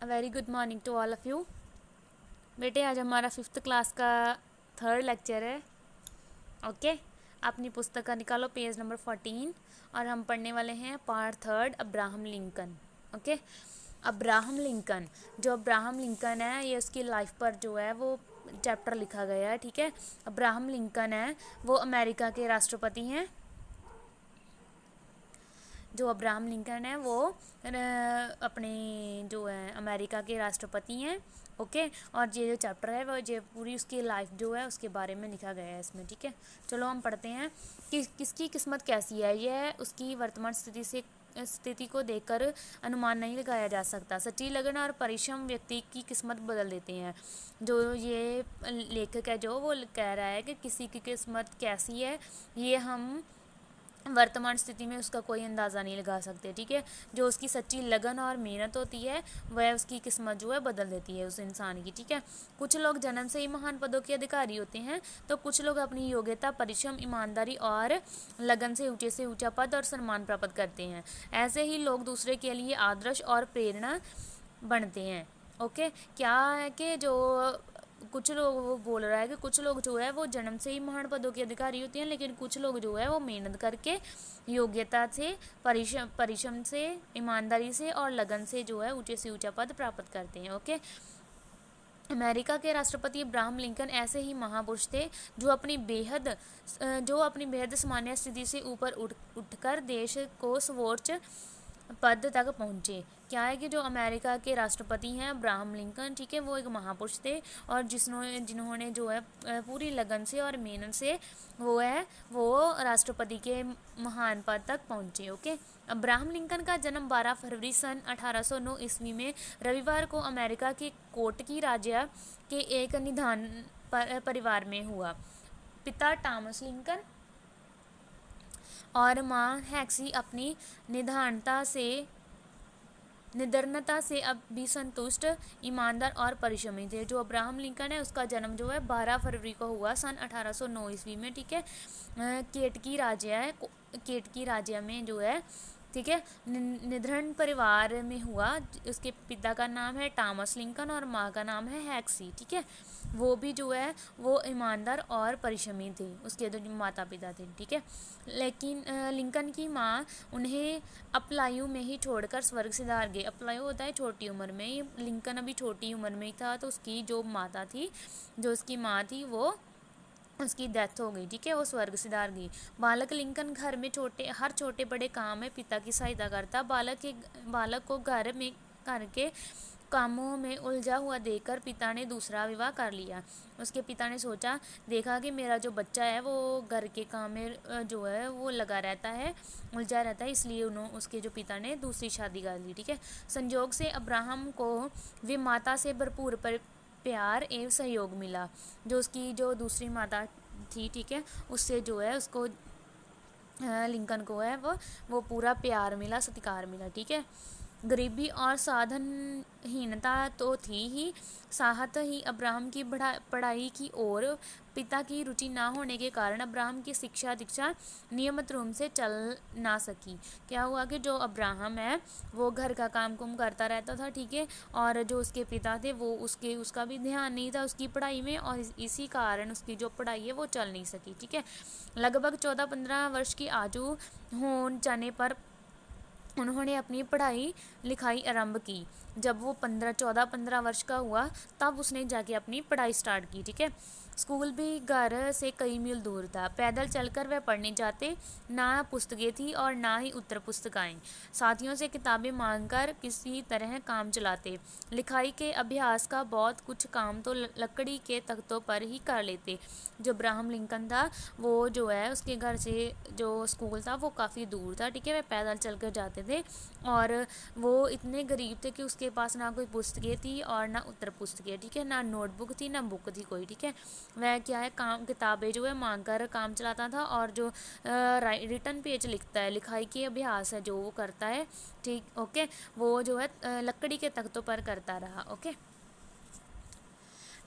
A very good morning to all of you. बेटे आज हमारा 5th क्लास का 3rd लेक्चर है। ओके, अपनी पुस्तक का निकालो पेज नंबर 14 और हम पढ़ने वाले हैं part 3rd Abraham Lincoln. Okay, Abraham Lincoln, जो अब्राहम लिंकन है ये उसकी लाइफ पर जो है वो चैप्टर लिखा गया है। ठीक है, अब्राहम लिंकन है वो अमेरिका के राष्ट्रपति हैं। जो अब्राहम लिंकन है वो अपने जो है अमेरिका के राष्ट्रपति हैं। ओके, और ये जो चैप्टर है वो ये पूरी उसकी लाइफ जो है उसके बारे में लिखा गया है इसमें। ठीक है, चलो हम पढ़ते हैं कि किसकी किस्मत कैसी है। यह उसकी वर्तमान स्थिति को देखकर अनुमान नहीं लगाया जा सकता। सच्ची लगन और परिश्रम व्यक्ति की किस्मत बदल देते हैं। जो ये लेखक है जो वो कह रहा है कि किसी की किस्मत कैसी है ये हम वर्तमान स्थिति में उसका कोई अंदाज़ा नहीं लगा सकते। ठीक है, जो उसकी सच्ची लगन और मेहनत होती है वह उसकी किस्मत जो है बदल देती है उस इंसान की। ठीक है, कुछ लोग जन्म से ही महान पदों के अधिकारी होते हैं तो कुछ लोग अपनी योग्यता, परिश्रम, ईमानदारी और लगन से ऊंचा पद और सम्मान प्राप्त करते हैं। ऐसे ही लोग दूसरे के लिए आदर्श और प्रेरणा बनते हैं। ओके, क्या है कि जो कुछ लोग वो बोल रहा है कि कुछ लोग जो है वो जन्म से ही महान पदों के अधिकारी होते हैं, लेकिन कुछ लोग जो है वो मेहनत करके, योग्यता से, परिश्रम से, ईमानदारी से और लगन से जो है ऊंचे से ऊंचा पद प्राप्त करते हैं। ओके, अमेरिका के राष्ट्रपति अब्राहम लिंकन ऐसे ही महापुरुष थे जो अपनी बेहद सामान्य स्थिति से ऊपर उठकर देश को सर्वोच्च पद तक पहुँचे। क्या है कि जो अमेरिका के राष्ट्रपति हैं अब्राहम लिंकन, ठीक है, वो एक महापुरुष थे और जिन्होंने जो है पूरी लगन से और मेहनत से वो राष्ट्रपति के महान पद तक पहुँचे। ओके, अब्राहम लिंकन का जन्म 12 फरवरी सन 1809 ईस्वी में रविवार को अमेरिका के कोटकी राज्य के एक निधान परिवार में हुआ। पिता टॉमस लिंकन और माँ हैक्सी अपनी निडरता से अब भी संतुष्ट, ईमानदार और परिश्रमी थे। जो अब्राहम लिंकन है उसका जन्म जो है 12 फरवरी को हुआ सन 1809 ईस्वी में। ठीक है, केटकी राज्य में जो है, ठीक है, निधन परिवार में हुआ। उसके पिता का नाम है टॉमस लिंकन और माँ का नाम है हैक्सी। ठीक है, वो भी जो है वो ईमानदार और परिश्रमी थे, उसके जो माता पिता थे। ठीक है, लेकिन लिंकन की माँ उन्हें अपलायु में ही छोड़कर स्वर्ग सिधार गए। अपलायु होता है छोटी उम्र में, ये लिंकन अभी छोटी उम्र में ही था तो उसकी जो माता थी, जो उसकी माँ थी, वो उसकी डेथ हो गई। ठीक है, वो स्वर्ग सिधार गई। बालक लिंकन घर में हर छोटे बड़े काम में पिता की सहायता करता। बालक को घर के कामों में उलझा हुआ देखकर पिता ने दूसरा विवाह कर लिया। उसके पिता ने देखा कि मेरा जो बच्चा है वो घर के काम में जो है वो लगा रहता है, उलझा रहता है, इसलिए उसके जो पिता ने दूसरी शादी कर ली। ठीक है, संयोग से अब्राहम को वे माता से भरपूर प्यार एवं सहयोग मिला। जो उसकी जो दूसरी माता थी, ठीक है, उससे जो है उसको लिंकन को है वो पूरा प्यार मिला, सत्कार मिला। ठीक है, गरीबी और साधनहीनता तो थी ही, साथ ही अब्राहम की पढ़ाई की ओर पिता की रुचि ना होने के कारण अब्राहम की शिक्षा दीक्षा नियमित रूप से चल ना सकी। क्या हुआ कि जो अब्राहम है वो घर का काम कुम करता रहता था, ठीक है, और जो उसके पिता थे वो उसका भी ध्यान नहीं था उसकी पढ़ाई में, और इसी कारण उसकी जो पढ़ाई है वो चल नहीं सकी। ठीक है, लगभग 14-15 वर्ष की आयु हो जाने पर उन्होंने अपनी पढ़ाई लिखाई आरंभ की। जब वो 14-15 वर्ष का हुआ तब उसने जाके अपनी पढ़ाई स्टार्ट की। ठीक है, स्कूल भी घर से कई मील दूर था। पैदल चलकर वह पढ़ने जाते, ना पुस्तकें थी और ना ही उत्तर पुस्तिकाएँ। साथियों से किताबें मांगकर किसी तरह काम चलाते। लिखाई के अभ्यास का बहुत कुछ काम तो लकड़ी के तख्तों पर ही कर लेते। जो अब्राहम लिंकन था वो जो है उसके घर से जो स्कूल था वो काफ़ी दूर था। ठीक है, वह पैदल चल कर जाते थे और वो इतने गरीब थे कि उसके पास ना कोई पुस्तकें थी और ना उत्तर पुस्तकें। ठीक है, ना नोटबुक थी ना बुक थी कोई। ठीक है, वह क्या है किताबें जो है मांग कर काम चलाता था और जो रिटर्न पेज लिखता है, लिखाई के अभ्यास है जो वो करता है, ठीक, ओके, वो जो है लकड़ी के तख्तों पर करता रहा। ओके,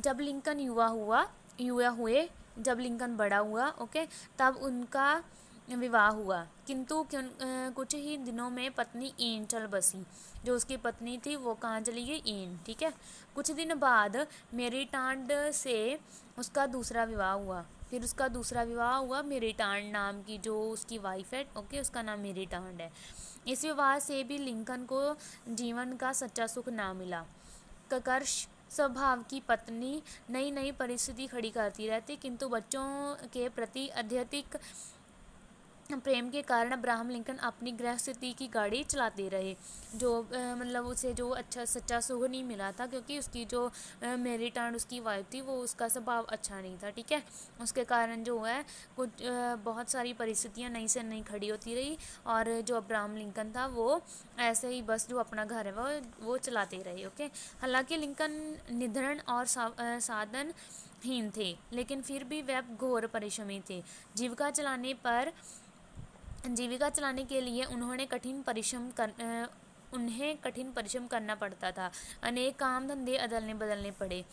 जब लिंकन युवा हुए, जब लिंकन बड़ा हुआ, ओके, तब उनका विवाह हुआ, किंतु कुछ ही दिनों में पत्नी एन चल बसी। जो उसकी पत्नी थी वो कहाँ चली गई? एन। ठीक है। कुछ दिन बाद मेरीटांड से उसका दूसरा विवाह हुआ। फिर उसका दूसरा विवाह हुआ मेरीटांड नाम की जो उसकी वाइफ है, ओके, उसका नाम मेरीटांड है। इस विवाह से भी लिंकन को जीवन का सच्चा सुख ना मिला। कर्कश स्वभाव की पत्नी नई नई परिस्थिति खड़ी करती रहती, किंतु बच्चों के प्रति अत्यधिक प्रेम के कारण अब्राहम लिंकन अपनी गृह स्थिति की गाड़ी चलाते रहे। जो मतलब उसे जो अच्छा सच्चा सुख नहीं मिला था, क्योंकि उसकी जो मेरीटांड उसकी वाइफ थी वो उसका स्वभाव अच्छा नहीं था। ठीक है। उसके कारण जो है कुछ बहुत सारी परिस्थितियां नई से नई खड़ी होती रही, और जो अब्राहम लिंकन था वो ऐसे ही बस जो अपना घर है वो चलाते रहे। ओके। हालांकि लिंकन निधन और साधनहीन थे, लेकिन फिर भी वह घोर परिश्रमी थे। जीविका चलाने के लिए उन्हें कठिन परिश्रम करना पड़ता था। अनेक काम धंधे अदलने बदलने पड़े।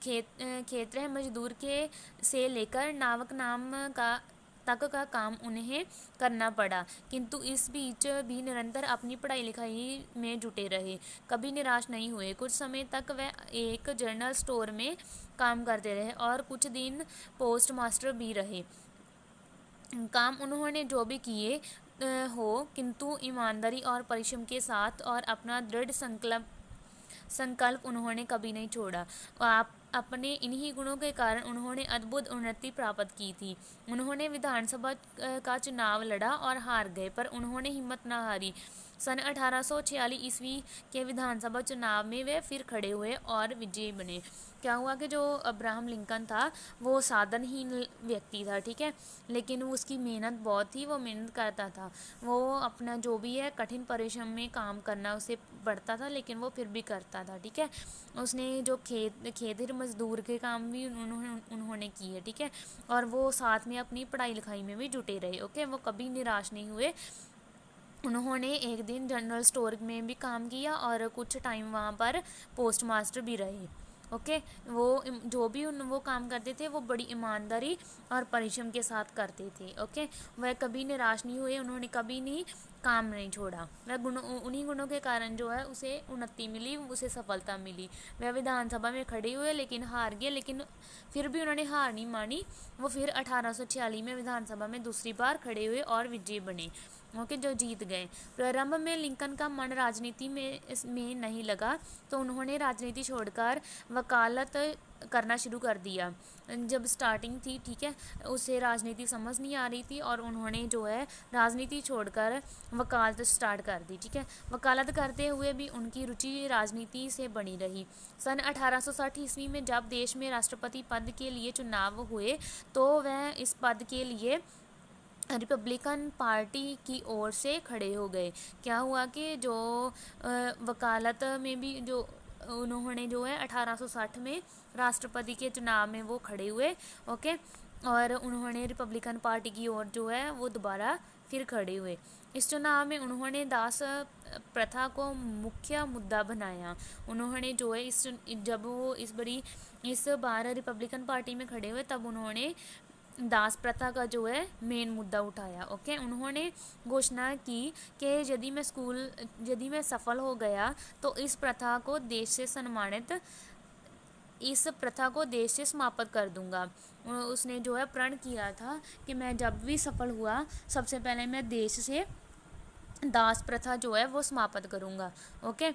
खेतरह मजदूर के से लेकर नावक नाम का तक का काम उन्हें करना पड़ा, किंतु इस बीच भी निरंतर अपनी पढ़ाई लिखाई में जुटे रहे, कभी निराश नहीं हुए। कुछ समय तक वह एक जनरल स्टोर में काम करते रहे और कुछ दिन पोस्ट मास्टर भी रहे। काम उन्होंने जो भी किए हो, किंतु ईमानदारी और परिश्रम के साथ और अपना दृढ़ संकल्प उन्होंने कभी नहीं छोड़ा। अपने इन्हीं गुणों के कारण उन्होंने अद्भुत उन्नति प्राप्त की थी। उन्होंने विधानसभा का चुनाव लड़ा और हार गए, पर उन्होंने हिम्मत न हारी। सन 1846 ईस्वी के विधानसभा चुनाव में वे फिर खड़े हुए और विजयी बने। क्या हुआ कि जो अब्राहम लिंकन था वो साधनहीन व्यक्ति था। ठीक है। लेकिन उसकी मेहनत बहुत थी, वो मेहनत करता था, वो अपना जो भी है कठिन परिश्रम में काम करना उसे पड़ता था, लेकिन वो फिर भी करता था। ठीक है। उसने जो खेतर मजदूर के काम भी उन्होंने किए। ठीक है। और वो साथ में अपनी पढ़ाई लिखाई में भी जुटे रहे। ओके। वो कभी निराश नहीं हुए। उन्होंने एक दिन जनरल स्टोर में भी काम किया और कुछ टाइम वहाँ पर पोस्ट मास्टर भी रहे। ओके। वो जो भी वो काम करते थे वो बड़ी ईमानदारी और परिश्रम के साथ करते थे। ओके। वह कभी निराश नहीं हुए, उन्होंने कभी नहीं काम नहीं छोड़ा। वह उन्हीं गुणों के कारण जो है उसे उन्नति मिली, उसे सफलता मिली। वह विधानसभा में खड़े हुए लेकिन हार गए, लेकिन फिर भी उन्होंने हार नहीं मानी। वो फिर 1846 में विधानसभा में दूसरी बार खड़े हुए और विजयी बने। ओके। जो जीत गए। प्रारंभ में लिंकन का मन राजनीति में नहीं लगा, तो उन्होंने राजनीति छोड़कर वकालत करना शुरू कर दिया। जब स्टार्टिंग थी, ठीक है, उसे राजनीति समझ नहीं आ रही थी और उन्होंने जो है राजनीति छोड़कर वकालत स्टार्ट कर दी। ठीक है। वकालत करते हुए भी उनकी रुचि राजनीति से बनी रही। सन 1860 ईस्वी में जब देश में राष्ट्रपति पद के लिए चुनाव हुए, तो वह इस पद के लिए रिपब्लिकन पार्टी की ओर से खड़े हो गए। क्या हुआ कि जो वकालत में भी जो उन्होंने जो है 1860 में राष्ट्रपति के चुनाव में वो खड़े हुए। ओके। और उन्होंने रिपब्लिकन पार्टी की ओर जो है वो दोबारा फिर खड़े हुए। इस चुनाव में उन्होंने दास प्रथा को मुख्य मुद्दा बनाया। उन्होंने जो है जब वो इस बार रिपब्लिकन पार्टी में खड़े हुए, तब उन्होंने दास प्रथा का जो है मेन मुद्दा उठाया। ओके। उन्होंने घोषणा की कि यदि मैं सफल हो गया तो इस प्रथा को देश से समाप्त कर दूंगा। उसने जो है प्रण किया था कि मैं जब भी सफल हुआ, सबसे पहले मैं देश से दास प्रथा जो है वो समाप्त करूंगा। ओके।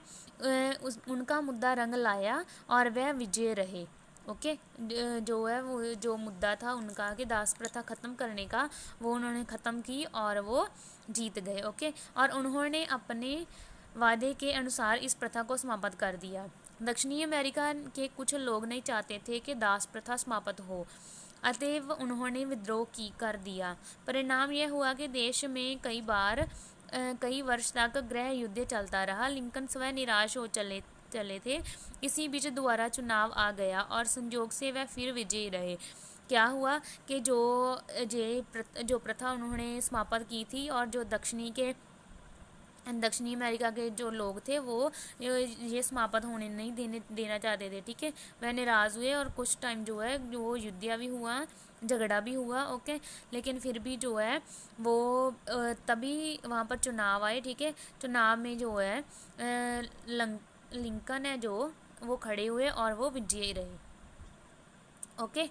उनका मुद्दा रंग लाया और वह विजय रहे। ओके। जो है वो जो मुद्दा था उनका कि दास प्रथा ख़त्म करने का, वो उन्होंने ख़त्म की और वो जीत गए। ओके। और उन्होंने अपने वादे के अनुसार इस प्रथा को समाप्त कर दिया। दक्षिणी अमेरिका के कुछ लोग नहीं चाहते थे कि दास प्रथा समाप्त हो, अतएव उन्होंने विद्रोह कर दिया। परिणाम यह हुआ कि देश में कई वर्ष तक गृह युद्ध चलता रहा। लिंकन स्वयं निराश हो चले थे। इसी बीच दोबारा चुनाव आ गया और संयोग से वह फिर विजयी रहे। क्या हुआ कि जो प्रथा उन्होंने समाप्त की थी और जो दक्षिणी अमेरिका के जो लोग थे वो ये समाप्त होने नहीं देना चाहते थे। ठीक है। वह निराश हुए और कुछ टाइम जो है वो युद्ध भी हुआ झगड़ा भी हुआ, ओके। लेकिन फिर भी जो है वो तभी वहाँ पर चुनाव आए, ठीक है। चुनाव में जो है लिंकन है जो वो खड़े हुए और वो विजयी रहे, ओके।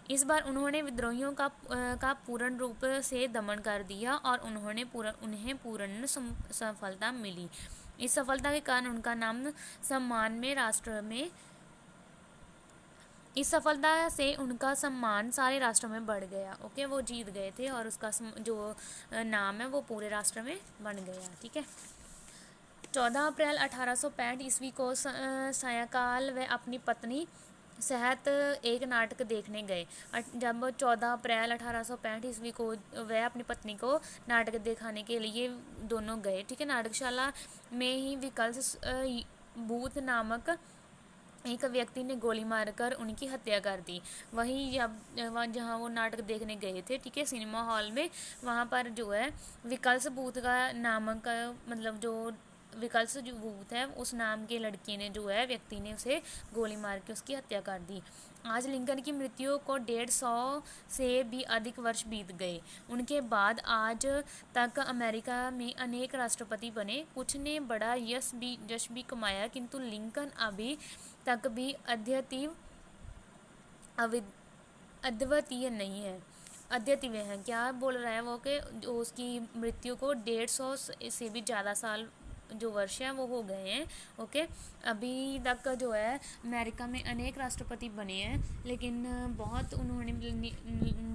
इस बार उन्होंने विद्रोहियों का पूर्ण रूप से दमन कर दिया और उन्हें पूर्ण सफलता मिली। इस सफलता के कारण उनका नाम सम्मान में राष्ट्र में इस सफलता से उनका सम्मान सारे राष्ट्र में बढ़ गया, ओके। वो जीत गए थे और उसका जो नाम है वो पूरे राष्ट्र में बन गया, ठीक है। 14 अप्रैल 1865 ईस्वी को सायंकाल वह अपनी पत्नी सहित एक नाटक देखने गए। जब 14 अप्रैल 1865 ईस्वी को वह अपनी पत्नी को नाटक दिखाने के लिए दोनों गए, ठीक है। नाटकशाला में ही विकल्स बूथ नामक एक व्यक्ति ने गोली मारकर उनकी हत्या कर दी। वहीं जहाँ वो नाटक देखने गए थे, ठीक है, सिनेमा हॉल में, वहाँ पर जो है विकल्स बूथ का नामक मतलब जो विकल्स जो बूथ है उस नाम के लड़के ने जो है व्यक्ति ने उसे गोली मार के उसकी हत्या कर दी। आज लिंकन की मृत्यु को 150 से भी अधिक वर्ष बीत गए। उनके बाद आज तक अमेरिका में अनेक राष्ट्रपति बने, कुछ ने बड़ा यश भी कमाया, किंतु लिंकन अभी तक भी अद्वितीय नहीं है। अद्वितीय है क्या बोल रहा है वो कि जो उसकी मृत्यु को 150 से भी ज़्यादा साल जो वर्ष हैं वो हो गए हैं, ओके। अभी तक जो है अमेरिका में अनेक राष्ट्रपति बने हैं, लेकिन बहुत उन्होंने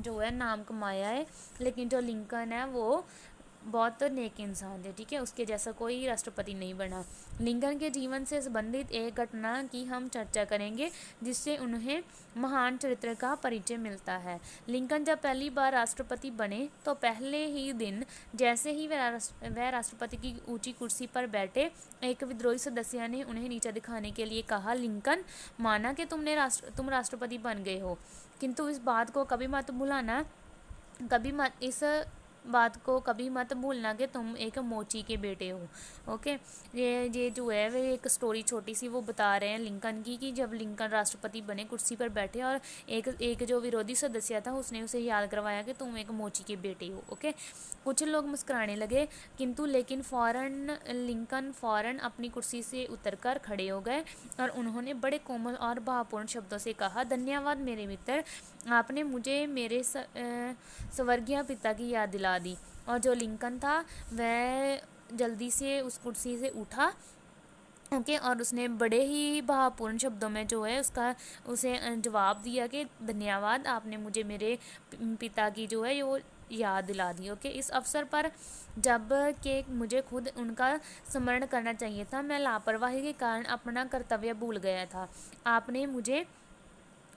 जो है नाम कमाया है, लेकिन जो लिंकन है वो बहुत नेक इंसान थे, ठीक है। उसके जैसा कोई राष्ट्रपति नहीं बना। लिंकन के जीवन से संबंधित एक घटना की हम चर्चा करेंगे जिससे उन्हें महान चरित्र का परिचय मिलता है। लिंकन जब पहली बार राष्ट्रपति बने तो पहले ही दिन जैसे ही वह राष्ट्रपति की ऊंची कुर्सी पर बैठे, एक विद्रोही सदस्य ने उन्हें नीचे दिखाने के लिए कहा, लिंकन, माना कि तुम राष्ट्रपति बन गए हो, किंतु इस बात को कभी मत भूलना कभी मत भूलना कि तुम एक मोची के बेटे हो, ओके। ये जो है वे एक स्टोरी छोटी सी वो बता रहे हैं लिंकन की, कि जब लिंकन राष्ट्रपति बने, कुर्सी पर बैठे, और एक जो विरोधी सदस्य था उसने उसे याद करवाया कि तुम एक मोची के बेटे हो, ओके। कुछ लोग मुस्कुराने लगे, लेकिन लिंकन फ़ौरन अपनी कुर्सी से उतरकर खड़े हो गए और उन्होंने बड़े कोमल और भावपूर्ण शब्दों से कहा, धन्यवाद मेरे मित्र, आपने मुझे मेरे स्वर्गीय पिता की याद दिला दी। और जो लिंकन था वह जल्दी से उस कुर्सी से उठा, ओके, और उसने बड़े ही भावपूर्ण शब्दों में जो है उसे जवाब दिया कि धन्यवाद, आपने मुझे मेरे पिता की जो है वो याद दिला दी, ओके। इस अवसर पर जब कि मुझे खुद उनका स्मरण करना चाहिए था, मैं लापरवाही के कारण अपना कर्तव्य भूल गया था। आपने मुझे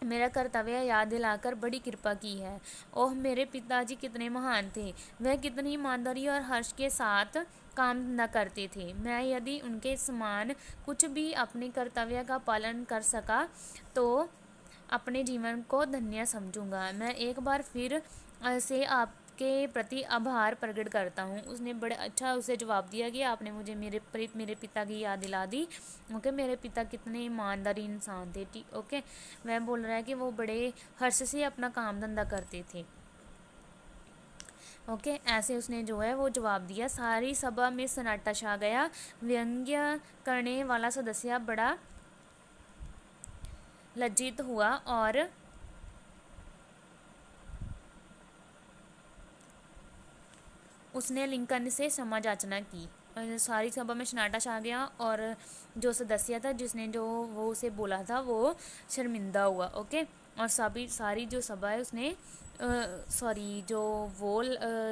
मेरा कर्तव्य याद दिलाकर बड़ी कृपा की है। ओह, मेरे पिताजी कितने महान थे, वह कितनी ईमानदारी और हर्ष के साथ काम न करते थे। मैं यदि उनके समान कुछ भी अपने कर्तव्य का पालन कर सका तो अपने जीवन को धन्य समझूंगा। मैं एक बार फिर से आपके प्रति आभार प्रकट करता हूँ। उसने बड़े अच्छा उसे जवाब दिया कि आपने मुझे मेरे पिता की याद दिला दी, ओके। मेरे पिता कितने ईमानदारी इंसान थे, ठीक, ओके। वह बोल रहा है कि वो बड़े हर्ष से अपना काम धंधा करते थे, ओके। ऐसे उसने जो है वो जवाब दिया। सारी सभा में सन्नाटा छा गया। व्यंग्य करने वाला सदस्य बड़ा लज्जित हुआ और उसने लिंकन से क्षमा याचना की। सारी सभा में सन्नाटा छा गया और जो सदस्य था जिसने जो वो उसे बोला था वो शर्मिंदा हुआ, ओके। और सारी जो सभा है उसने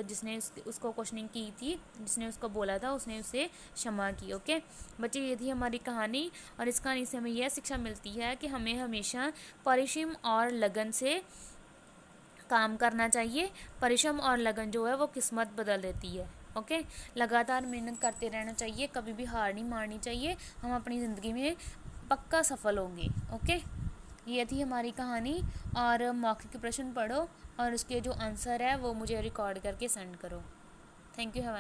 जिसने उसको क्वेश्चनिंग की थी, जिसने उसको बोला था, उसने उसे क्षमा की, ओके। बच्चे, ये थी हमारी कहानी और इस कहानी से हमें यह शिक्षा मिलती है कि हमें हमेशा परिश्रम और लगन से काम करना चाहिए। परिश्रम और लगन जो है वो किस्मत बदल देती है, ओके। लगातार मेहनत करते रहना चाहिए, कभी भी हार नहीं मारनी चाहिए, हम अपनी ज़िंदगी में पक्का सफल होंगे, ओके। ये थी हमारी कहानी। और मौखिक प्रश्न पढ़ो और उसके जो आंसर है वो मुझे रिकॉर्ड करके सेंड करो। Thank you. Have a